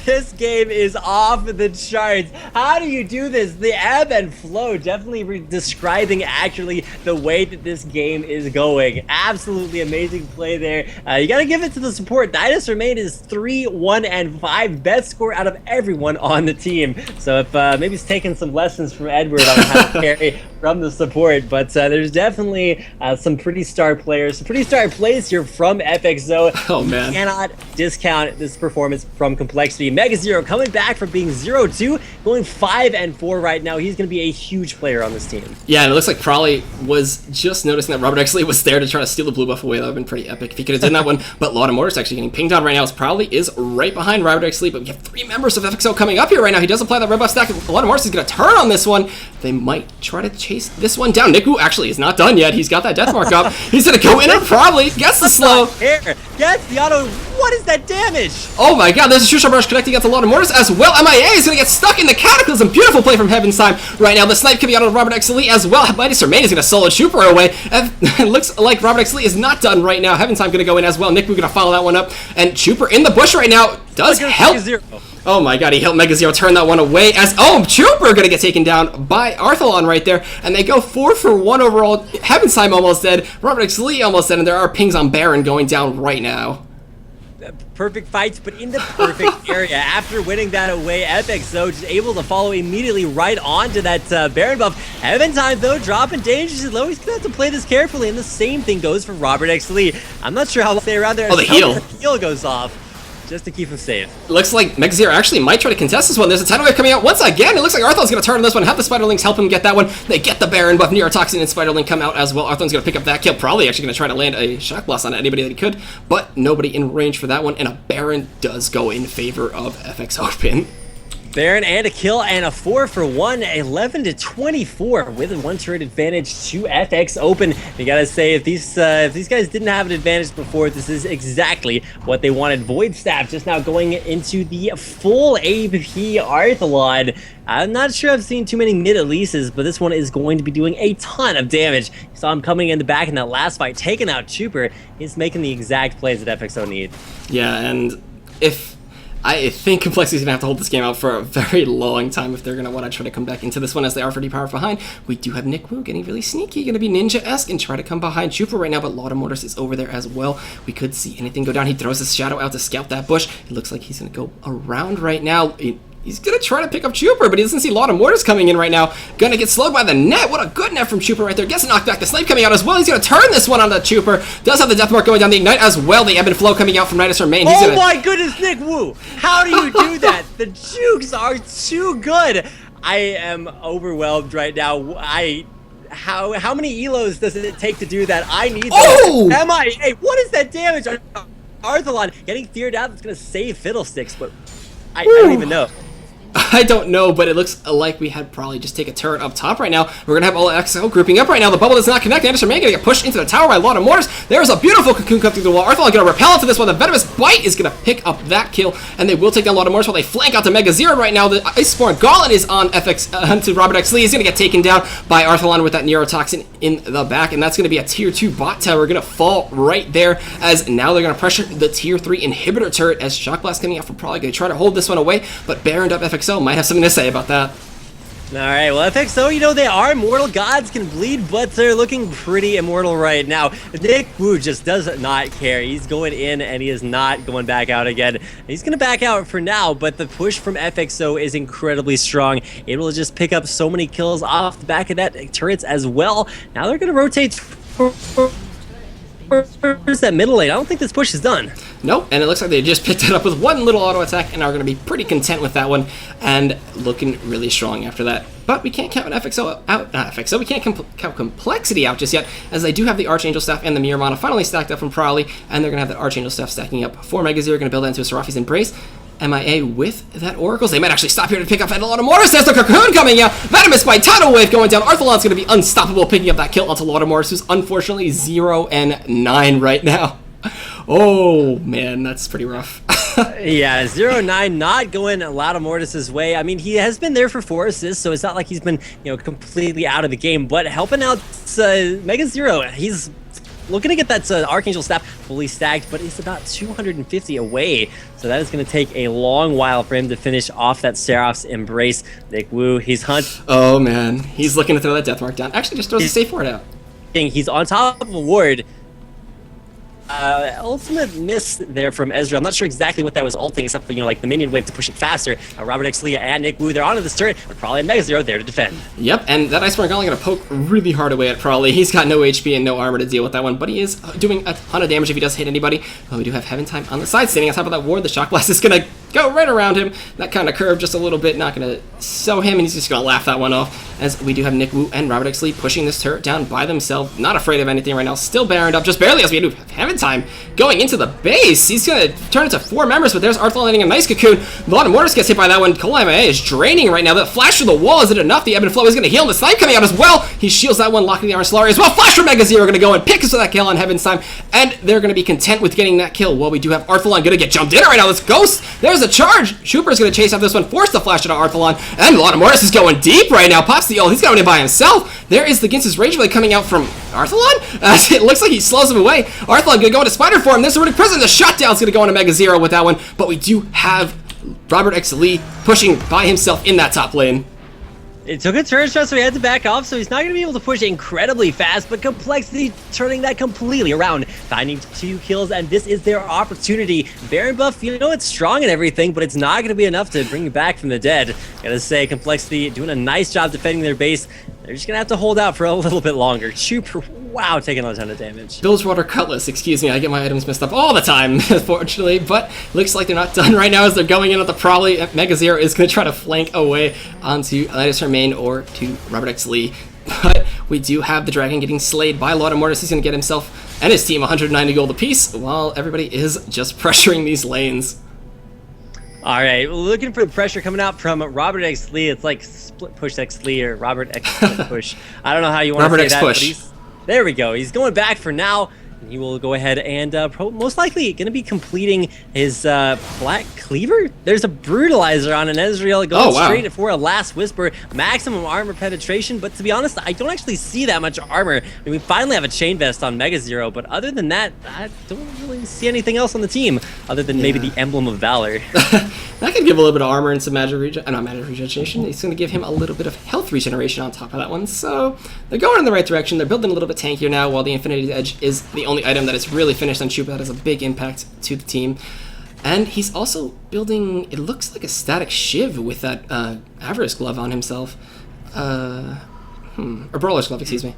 This game is off the charts. How do you do this? The ebb and flow, definitely describing actually the way that this game is going. Absolutely amazing play there. You gotta give it to the support. Nidus Remain is 3, 1, and 5. Best score out of everyone on the team. So if maybe he's taking some lessons from Edward on how to carry from the support, but there's definitely some pretty star players, some pretty star plays here from FXO. Oh man. You cannot discount this performance from Complexity. Mega Zero coming back from being 0-2, going 5-4 right now. He's going to be a huge player on this team. Yeah, and it looks like Probably was just noticing that Robert X. Lee was there to try to steal the blue buff away. That would have been pretty epic if he could have done that one. But Lot of Mortis actually getting pinged on right now. As Probably is right behind Robert X. Lee, but we have 3 members of FXO coming up here right now. He does apply that red buff stack. A lot of Mortis is going to turn on this one. They might try to chase this one down. Niku actually is not done yet. He's got that death mark up. He's going to go in and Probably gets the slow. Gets the auto. What is that damage? Oh my god, there's a True Shot Rush connecting against a lot of Mortis as well. MIA is going to get stuck in the Cataclysm. Beautiful play from Heaven's Time right now. The snipe coming out of Robert X. Lee as well. Nidus Remain is going to solo Trooper away. It looks like Robert X. Lee is not done right now. Heaven's Time going to go in as well. Nick, we're going to follow that one up. And Trooper in the bush right now does help. Oh my god, he helped Mega Zero turn that one away as, Trooper going to get taken down by Arthalon right there. And they go 4 for 1 overall. Heaven's Time almost dead. Robert X. Lee almost dead. And there are pings on Baron going down right now. Perfect fights, but in the perfect area. After winning that away, FXO just able to follow immediately right onto that Baron buff. Heaven Time, though, dropping dangerously low. He's going to have to play this carefully, and the same thing goes for Robert X. Lee. I'm not sure how they'll stay around there. Oh, the heal. The heal goes off. Just to keep him safe. Looks like Mega Zero actually might try to contest this one. There's a tidal wave coming out once again. It looks like Arthalon's going to turn on this one. Have the Spiderlings help him get that one. They get the Baron buff. Neurotoxin and Spiderling come out as well. Arthalon's going to pick up that kill. Probably actually going to try to land a Shock Blast on anybody that he could, but nobody in range for that one. And a Baron does go in favor of FXOPEN. Baron and a kill and a 4 for 1, 11-24 with a 1 turret advantage to FXOPEN. You gotta say, if these guys didn't have an advantage before, this is exactly what they wanted. Void Staff just now going into the full AP Arthalon. I'm not sure I've seen too many mid Elises, but this one is going to be doing a ton of damage. You saw him coming in the back in that last fight, taking out Trooper. He's making the exact plays that FXO need. Yeah, and I think Complexity's going to have to hold this game out for a very long time if they're going to want to try to come back into this one, as they are pretty power behind. We do have Nick Wu getting really sneaky, going to be ninja-esque and try to come behind Chupa right now, but Lot of Mortis is over there as well. We could see anything go down. He throws his shadow out to scout that bush. It looks like he's going to go around right now. He's going to try to pick up Chuper, but he doesn't see a lot of Mortis coming in right now. Going to get slowed by the net. What a good net from Chuper right there. Gets a knockback. The Snipe coming out as well. He's going to turn this one on the Chuper. Does have the Death Mark going down the Ignite as well. The Ebb and Flow coming out from Nidus Remain. Oh my goodness, Nick Wu. How do you do that? The jukes are too good. I am overwhelmed right now. How many elos does it take to do that? I need that. Hey, what is that damage? Arthalon getting feared out. That's going to save Fiddlesticks, but I don't even know. I don't know, but it looks like we had probably just take a turret up top right now. We're going to have all XL grouping up right now. The bubble does not connect. Anderson May going to get pushed into the tower by a lot of Mortis. There's a beautiful cocoon cut through the wall. Arthalon going to repel into this one. The Venomous Bite is going to pick up that kill, and they will take down a lot of Mortis while they flank out to Mega Zero right now. The Iceborne Gauntlet is on to Robert X. Lee. He's going to get taken down by Arthalon with that Neurotoxin in the back, and that's going to be a tier 2 bot tower going to fall right there, as now they're going to pressure the tier 3 inhibitor turret, as Shock Blast coming out from probably going to try to hold this one away, but Baroned up FXO might have something to say about that. All right, well, FXO, you know, they are immortal. Gods can bleed, but they're looking pretty immortal right now. Nick Wu just does not care. He's going in, and he is not going back out again. He's going to back out for now, but the push from FXO is incredibly strong. Able to just pick up so many kills off the back of that turrets as well. Now they're going to rotate towards that middle lane. I don't think this push is done. Nope, and it looks like they just picked it up with one little auto attack and are going to be pretty content with that one and looking really strong after that. But we can't count FXO out. FXO, we can't count Complexity out just yet, as they do have the Archangel Staff and the Mirror Mana finally stacked up from Prowly, and they're going to have that Archangel Staff stacking up for Mega Zero. Going to build that into a Seraphi's Embrace. MIA with that Oracles. They might actually stop here to pick up a lot of Mortis. There's the Cocoon coming out. Venomous by Tidal Wave going down. Arthalon's going to be unstoppable, picking up that kill onto Lot of Mortis, who's unfortunately 0 and 9 right now. Oh man, that's pretty rough. Yeah, 0-9 not going a lot of Mortis' way. I mean, he has been there for 4 assists, so it's not like he's been, you know, completely out of the game, but helping out Mega Zero. He's looking to get that Archangel Staff fully stacked, but it's about 250 away. So that is going to take a long while for him to finish off that Seraph's Embrace. Nick Wu, he's Oh man, he's looking to throw that Death Mark down. Actually, just throws a safe ward out. He's on top of a ward. Ultimate miss there from Ezreal. I'm not sure exactly what that was ulting, except for, you know, like the minion wave to push it faster. Robert X. Lee and Nick Wu, they're onto this turret, but Prowly and Mega Zero there to defend. Yep, and that Iceborne Gauntlet going to poke really hard away at Prowly. He's got no HP and no armor to deal with that one, but he is doing a ton of damage if he does hit anybody. Well, we do have Heaven Time on the side, standing on top of that ward. The Shock Blast is going to go right around him. That kind of curve just a little bit, not going to sew him, and he's just going to laugh that one off, as we do have Nick Wu and Robert X. Lee pushing this turret down by themselves. Not afraid of anything right now. Still Baroned up, just barely, as we do have Heaven Time going into the base. He's going to turn it to 4 members, but there's Arthalon landing a nice cocoon. A lot of Mortis gets hit by that one. Cole MIA is draining right now. That flash through the wall, is it enough? The Ebb and Flow is going to heal him. The Snipe coming out as well. He shields that one, locking the Arcelari as well. Flash from Mega Zero going to go and pick us to that kill on Heaven's Time, and they're going to be content with getting that kill. Well, we do have Arthalon going to get jumped in right now. Let's Ghost. There's a charge. Chuper's going to chase out this one, force the flash out of Arthalon, and a lot of Mortis is going deep right now. Pops the ult. He's going in by himself. There is the Ginz's Rage Blade coming out from Arthalon, as it looks like he slows him away. Arthalon going to go into Spider form. There's the Runic Prison. The shutdown's going to go into Mega Zero with that one, but we do have Robert X. Lee pushing by himself in that top lane. It took a turn shot, so he had to back off, so he's not going to be able to push incredibly fast, but Complexity turning that completely around, finding 2 kills, and this is their opportunity. Baron buff, you know, it's strong and everything, but it's not going to be enough to bring it back from the dead. Gotta say, Complexity doing a nice job defending their base. They're just going to have to hold out for a little bit longer. Chuper, wow, taking a ton of damage. Bilgewater Cutlass, excuse me, I get my items messed up all the time, unfortunately, but looks like they're not done right now as they're going in at the Prowly. Mega Zero is going to try to flank away onto Nidus Remain or to Robert X. Lee, but we do have the Dragon getting slayed by a lot of Mortis. He's going to get himself and his team 190 gold apiece, while everybody is just pressuring these lanes. All right, looking for the pressure coming out from Robert X. Lee. It's like split push X. Lee or Robert X. push. I don't know how you want to say that. But there we go. He's going back for now. He will go ahead and most likely going to be completing his Black Cleaver. There's a Brutalizer on an Ezreal going straight for a Last Whisper. Maximum armor penetration, but to be honest, I don't actually see that much armor. I mean, we finally have a Chain Vest on Mega Zero, but other than that, I don't really see anything else on the team other than maybe the Emblem of Valor. That could give a little bit of armor and some magic regeneration. It's going to give him a little bit of health regeneration on top of that one. So they're going in the right direction. They're building a little bit tankier now, while the Infinity's Edge is the only item that is really finished on Chupa that has a big impact to the team. And he's also building, it looks like a static Shiv with that Avarice Glove on himself. Or Brawler's Glove, excuse me.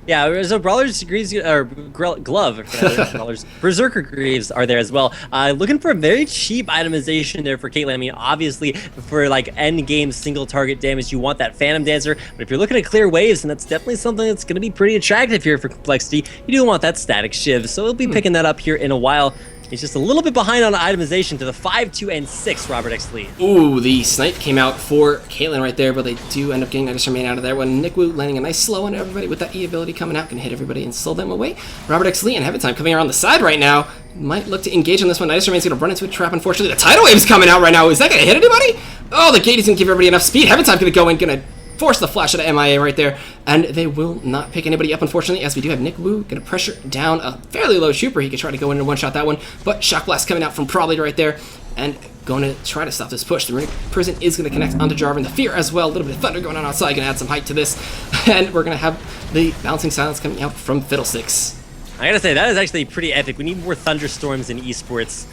Yeah, so Brawler's Greaves, or Glove, Brawler's Berserker Greaves are there as well. Looking for a very cheap itemization there for Caitlyn. I mean, obviously, for like end game single target damage, you want that Phantom Dancer. But if you're looking to clear waves, and that's definitely something that's going to be pretty attractive here for Complexity, you do want that Static Shiv. So we'll be picking that up here in a while. He's just a little bit behind on itemization to the 5, 2, and 6 Robert X lead. Ooh, the snipe came out for Caitlyn right there, but they do end up getting Nidus Remain out of there when Nick Wu landing a nice slow on everybody with that E ability coming out, can hit everybody and slow them away. Robert X Lee and Heaven Time coming around the side right now. Might look to engage on this one. Nidus Remain's going to run into a trap, unfortunately. The Tidal Wave's coming out right now. Is that going to hit anybody? Oh, the gate is going to give everybody enough speed. Heaven Time's going to go in, going to force the flash out of MIA right there, and they will not pick anybody up, unfortunately, as we do have Nick Wu going to pressure down a fairly low Trooper. He could try to go in and one-shot that one, but Shock Blast coming out from Probably right there, and going to try to stop this push. The Runic Prison is going to connect onto Jarvan. The Fear as well, a little bit of thunder going on outside, going to add some height to this, and we're going to have the Bouncing Silence coming out from Fiddlesticks. I gotta say, that is actually pretty epic. We need more thunderstorms in esports.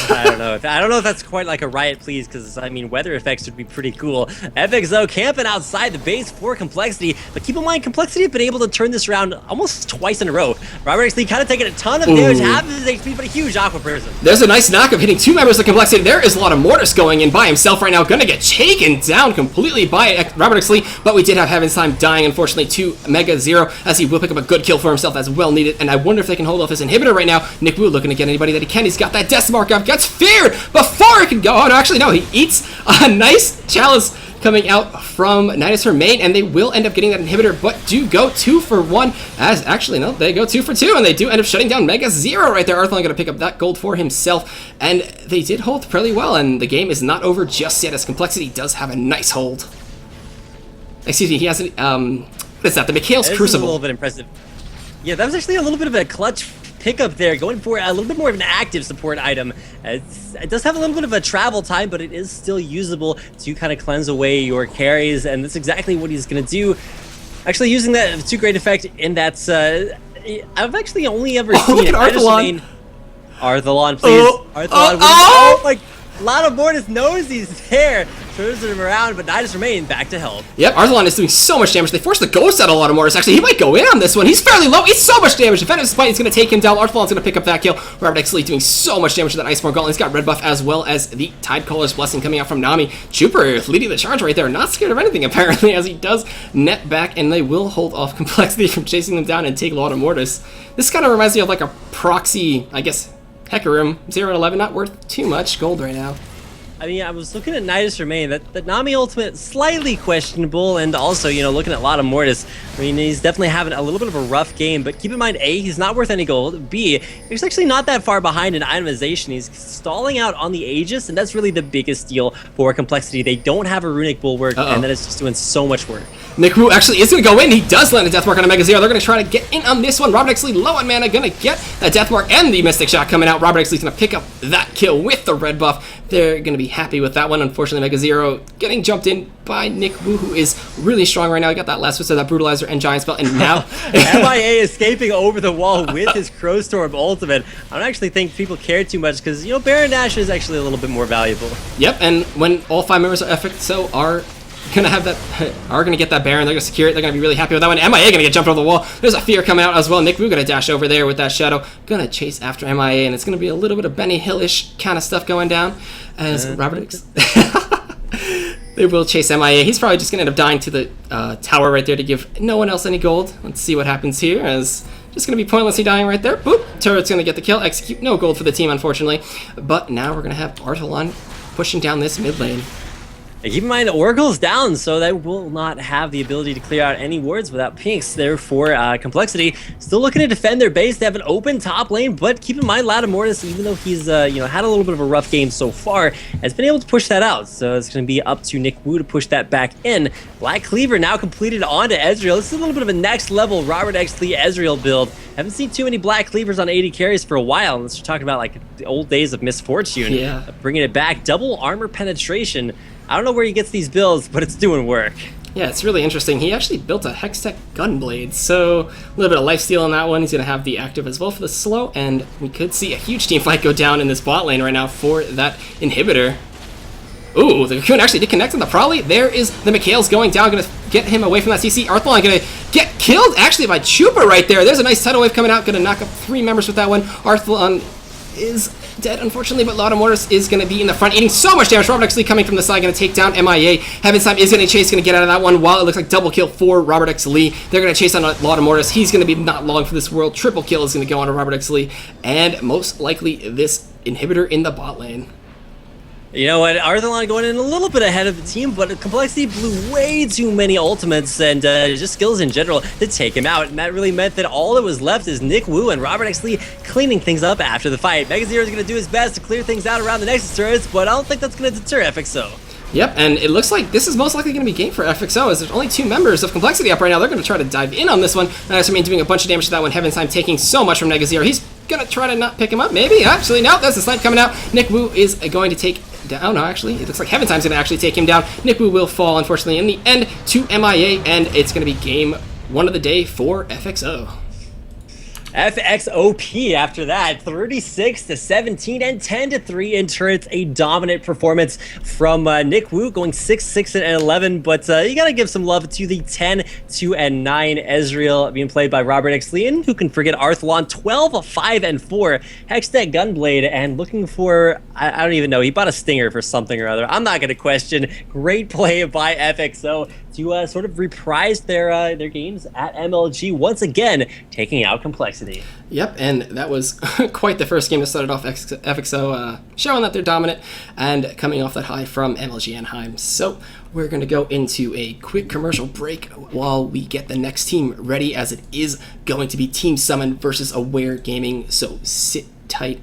I don't know if that's quite like a Riot Please, because I mean, weather effects would be pretty cool. FXO camping outside the base for Complexity, but keep in mind, Complexity have been able to turn this around almost twice in a row. Robert X Lee kind of taking a ton of damage, half of his HP, but a huge Aqua Prison. There's a nice knock of hitting two members of Complexity. There is a lot of Mortis going in by himself right now, gonna get taken down completely by Robert X Lee, but we did have Heaven's Time dying, unfortunately, to Mega Zero, as he will pick up a good kill for himself as well needed, and I wonder if they can hold off his inhibitor right now. Nick Wu looking to get anybody that he can. He's got that Death Mark up, gets feared before it can go. Oh, no, actually, no, he eats a nice chalice coming out from Nidus Remain, and they will end up getting that inhibitor, but do go 2 for 1, as actually, no, they go 2 for 2, and they do end up shutting down Mega Zero right there. Arthlon going to pick up that gold for himself, and they did hold fairly well, and the game is not over just yet, as Complexity does have a nice hold. Excuse me, he has, what is that, the Mikhail's Crucible. This is a little bit impressive. Yeah, that was actually a little bit of a clutch pickup there, going for a little bit more of an active support item. It does have a little bit of a travel time, but it is still usable to kind of cleanse away your carries, and that's exactly what he's going to do. Actually, using that to great effect in that, I've actually only ever seen look at Arthlon. Arthlon, please. Arthlon, oh my, a lot of Mortis knows he's there. Throws him around, but Nidus Remain back to help. Yep, Arthlon is doing so much damage. They forced the Ghost out a lot of Mortis. Actually, he might go in on this one. He's fairly low. He's so much damage. Defensive Spite is going to take him down. Arthlon's going to pick up that kill. Robert X Lee doing so much damage to that Iceborne Gauntlet. He's got red buff as well as the Tidecaller's Blessing coming out from Nami. Chuper leading the charge right there. Not scared of anything, apparently, as he does net back, and they will hold off Complexity from chasing them down and take a lot of Mortis. This kind of reminds me of like a proxy, I guess, Hecarim. 0-11, not worth too much gold right now. I mean, I was looking at Nidus Remain, that Nami ultimate, slightly questionable, and also, you know, looking at a lot of Mortis. I mean, he's definitely having a little bit of a rough game, but keep in mind, A, he's not worth any gold. B, he's actually not that far behind in itemization. He's stalling out on the Aegis, and that's really the biggest deal for Complexity. They don't have a Runic Bulwark, and that is just doing so much work. Nick Wu actually is going to go in. He does land a Deathmark on a Mega Zero. They're going to try to get in on this one. Robert X Lee low on mana, going to get that Deathmark and the Mystic Shot coming out. Robert X Lee's going to pick up that kill with the red buff. They're going to be happy with that one. Unfortunately, Mega Zero getting jumped in by Nick Wu, who is really strong right now. He got that last whistle, that Brutalizer and Giant Spell, and now MIA escaping over the wall with his Crowstorm ultimate. I don't actually think people care too much because, you know, Baron Dash is actually a little bit more valuable. Yep, and when all 5 members of FXO are gonna get that Baron, they're gonna secure it, they're gonna be really happy with that one. MIA gonna get jumped over the wall. There's a Fear coming out as well. Nick Wu gonna dash over there with that Shadow, gonna chase after MIA, and it's gonna be a little bit of Benny Hill-ish kind of stuff going down as Robert X they will chase MIA. He's probably just gonna end up dying to the tower right there to give no one else any gold. Let's see what happens here, as just gonna be pointlessly dying right there. Boop, Turret's gonna get the kill, execute, no gold for the team, unfortunately. But now we're gonna have Arthlon pushing down this mid lane. Keep in mind, Oracle's down, so they will not have the ability to clear out any wards without pinks. Therefore, Complexity still looking to defend their base. They have an open top lane, but keep in mind, Mortis, even though he's had a little bit of a rough game so far, has been able to push that out. So it's going to be up to Nick Wu to push that back in. Black Cleaver now completed onto Ezreal. This is a little bit of a next level Robert X. Lee Ezreal build. Haven't seen too many Black Cleavers on AD carries for a while, unless you're talking about like the old days of Misfortune. Yeah. Bringing it back, double armor penetration. I don't know where he gets these builds, but it's doing work. Yeah, it's really interesting. He actually built a Hextech Gunblade, so a little bit of lifesteal on that one. He's going to have the active as well for the slow, and we could see a huge team fight go down in this bot lane right now for that inhibitor. Ooh, the Cocoon actually did connect on the Prolly. There is the Mikhail's going down, going to get him away from that CC. Arthalon going to get killed actually by Chupa right there. There's a nice tidal wave coming out, going to knock up 3 members with that one. Arthalon is dead, unfortunately, but Mortis is going to be in the front, eating so much damage. Robert X. Lee coming from the side, going to take down MIA. Heaven's Time is going to chase, going to get out of that one, while it looks like double kill for Robert X. Lee. They're going to chase on Mortis. He's going to be not long for this world. Triple kill is going to go on to Robert X. Lee, and most likely this inhibitor in the bot lane. You know what, Arthalon going in a little bit ahead of the team, but Complexity blew way too many ultimates and just skills in general to take him out, and that really meant that all that was left is Nick Wu and Robert X. Lee cleaning things up after the fight. MegaZero is going to do his best to clear things out around the Nexus turrets, but I don't think that's going to deter FXO. Yep, and it looks like this is most likely going to be game for FXO, as there's only 2 members of Complexity up right now. They're going to try to dive in on this one. Nice for me doing a bunch of damage to that one. Heaven's Time taking so much from NegaZero. He's going to try to not pick him up, maybe? Actually, no, that's the snipe coming out. Nick Wu is going to take down. Oh, no, actually, it looks like Heaven's Time's going to actually take him down. Nick Wu will fall, unfortunately, in the end to MIA, and it's going to be game 1 of the day for FXO. FXOP after that, 36-17 and 10-3 in turrets, a dominant performance from Nick Wu, going 6-6-11, but you gotta give some love to the 10-2-9 Ezreal being played by Robert X. Lee, and who can forget Arthalon, 12-5-4, Hextech Gunblade, and looking for, I don't even know, he bought a Stinger for something or other. I'm not gonna question. Great play by FXO to sort of reprise their games at MLG once again, taking out Complexity. Yep, and that was quite the first game to start it off. FXO showing that they're dominant and coming off that high from MLG Anaheim. So we're going to go into a quick commercial break while we get the next team ready, as it is going to be Team Summon versus Aware Gaming. So sit tight